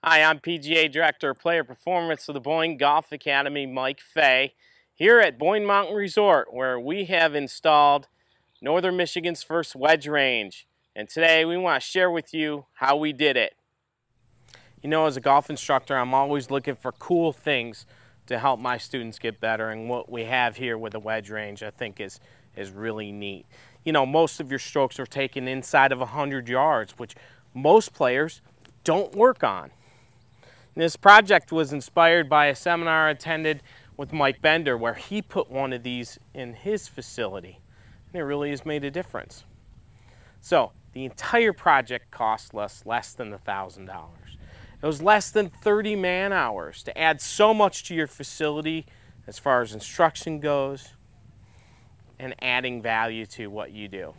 Hi, I'm PGA Director of Player Performance of the Boyne Golf Academy, Mike Fay, here at Boyne Mountain Resort, where we have installed Northern Michigan's first wedge range. And today we want to share with you how we did it. You know, as a golf instructor, I'm always looking for cool things to help my students get better, and what we have here with the wedge range I think is really neat. You know, most of your strokes are taken inside of 100 yards, which most players don't work on. This project was inspired by a seminar I attended with Mike Bender, where he put one of these in his facility, and it really has made a difference. So the entire project cost us less than $1,000. It was less than 30 man hours to add so much to your facility as far as instruction goes and adding value to what you do.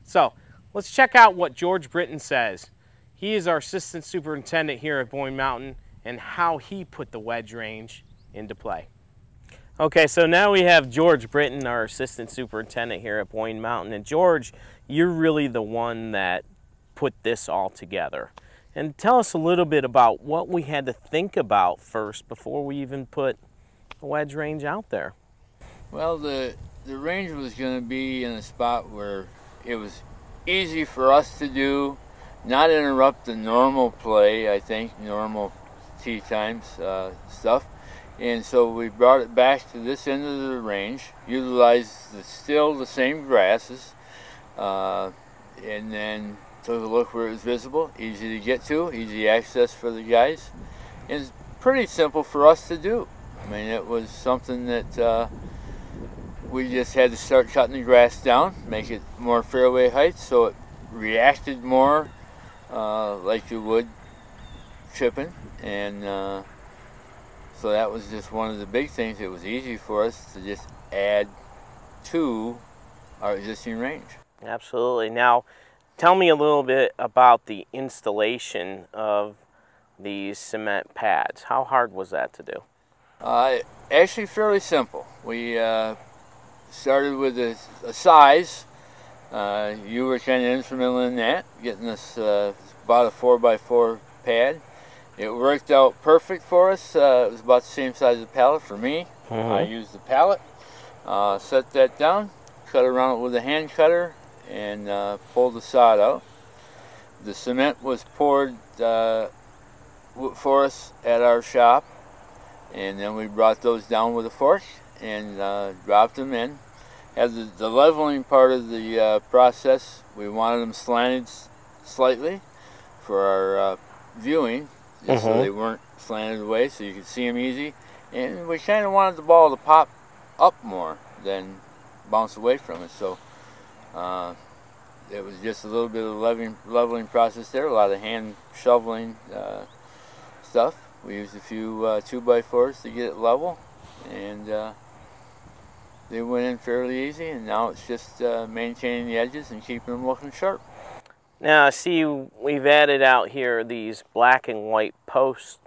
So let's check out what George Britton says. He is our assistant superintendent here at Boyne Mountain, and how he put the wedge range into play. Okay, so now we have George Britton, our assistant superintendent here at Boyne Mountain. And George, you're really the one that put this all together. And tell us a little bit about what we had to think about first before we even put the wedge range out there. Well, the range was going to be in a spot where it was easy for us to do, not interrupt the normal play, I think, normal tee times stuff. And so we brought it back to this end of the range, utilized still the same grasses, and then took a look where it was visible, easy to get to, easy access for the guys. And it's pretty simple for us to do. I mean, it was something that we just had to start cutting the grass down, make it more fairway height so it reacted more like you would chipping, and so that was just one of the big things. It was easy for us to just add to our existing range. Absolutely. Now, tell me a little bit about the installation of these cement pads. How hard was that to do? Actually fairly simple. We started with a size. You were kind of instrumental in that, getting us about a 4x4 pad. It worked out perfect for us. It was about the same size as a pallet for me. I used the pallet, set that down, cut around it with a hand cutter, and pulled the sod out. The cement was poured for us at our shop, and then we brought those down with a fork and dropped them in. As the leveling part of the process, we wanted them slanted slightly for our viewing, just so they weren't slanted away, so you could see them easy. And we kind of wanted the ball to pop up more than bounce away from it. So it was just a little bit of leveling process there, a lot of hand shoveling stuff. We used a few 2x4s to get it level, and they went in fairly easy, and now it's just maintaining the edges and keeping them looking sharp. Now, I see we've added out here these black and white posts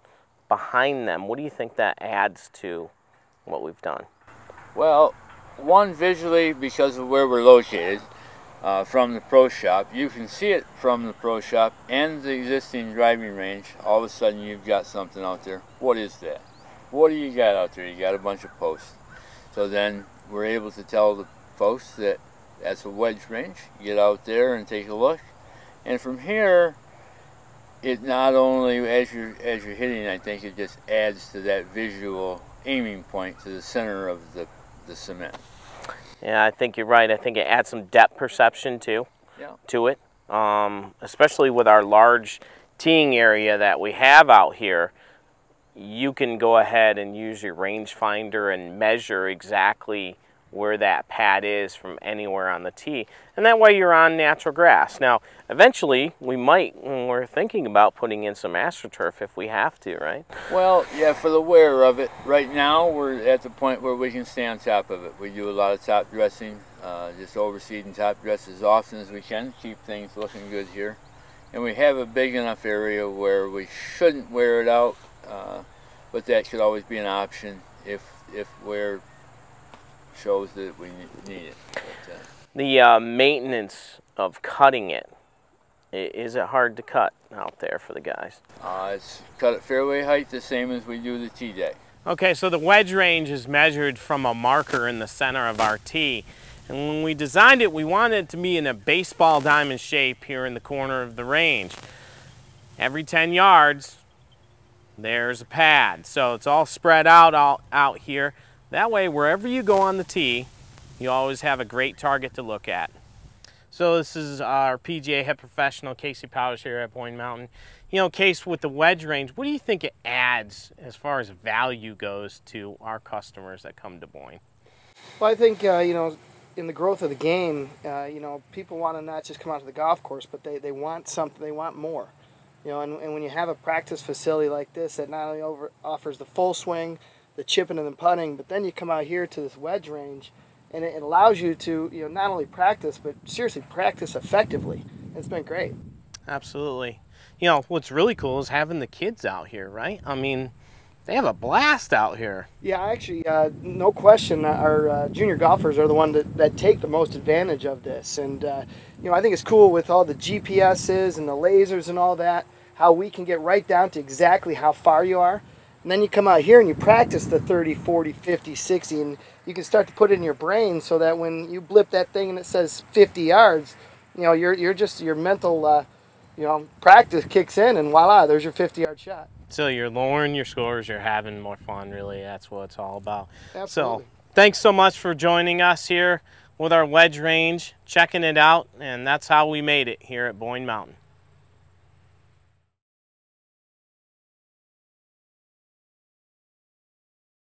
behind them. What do you think that adds to what we've done? Well, one, visually, because of where we're located from the pro shop, you can see it from the pro shop and the existing driving range. All of a sudden you've got something out there. What is that? What do you got out there? You got a bunch of posts. So then we're able to tell the folks that that's a wedge range. Get out there and take a look. And from here, it not only, as you're hitting, I think it just adds to that visual aiming point to the center of the cement. Yeah, I think you're right. I think it adds some depth perception too, to it, especially with our large teeing area that we have out here. You can go ahead and use your rangefinder and measure exactly where that pad is from anywhere on the tee, and that way you're on natural grass. Now, eventually we might, we're thinking about putting in some AstroTurf if we have to, right? Well, yeah, for the wear of it. Right now we're at the point where we can stay on top of it. We do a lot of top dressing, just overseeding top dress as often as we can, keep things looking good here. And we have a big enough area where we shouldn't wear it out, but that could always be an option if wear shows that we need it. But, the maintenance of cutting it Is it hard to cut out there for the guys? It's cut at fairway height the same as we do the tee deck. Okay, so the wedge range is measured from a marker in the center of our tee. And when we designed it, we wanted it to be in a baseball diamond shape here in the corner of the range. Every 10 yards, there's a pad. So it's all spread out here. That way, wherever you go on the tee, you always have a great target to look at. So this is our PGA head professional, Casey Powers, here at Boyne Mountain. You know, Case, with the wedge range, what do you think it adds as far as value goes to our customers that come to Boyne? Well, I think, you know, in the growth of the game, you know, people want to not just come out to the golf course, but they want something, they want more. You know, and when you have a practice facility like this that not only offers the full swing, the chipping and the putting, but then you come out here to this wedge range, and it allows you to, you know, not only practice, but seriously practice effectively. It's been great. Absolutely. You know, what's really cool is having the kids out here, right? I mean, they have a blast out here. Yeah, actually, no question, our junior golfers are the ones that take the most advantage of this. And, you know, I think it's cool with all the GPSs and the lasers and all that, how we can get right down to exactly how far you are. And then you come out here and you practice the 30, 40, 50, 60, and you can start to put it in your brain so that when you blip that thing and it says 50 yards, you know, your mental, you know, practice kicks in, and voila, there's your 50-yard shot. So you're lowering your scores, you're having more fun, really. That's what it's all about. Absolutely. So thanks so much for joining us here with our wedge range, checking it out, and that's how we made it here at Boyne Mountain.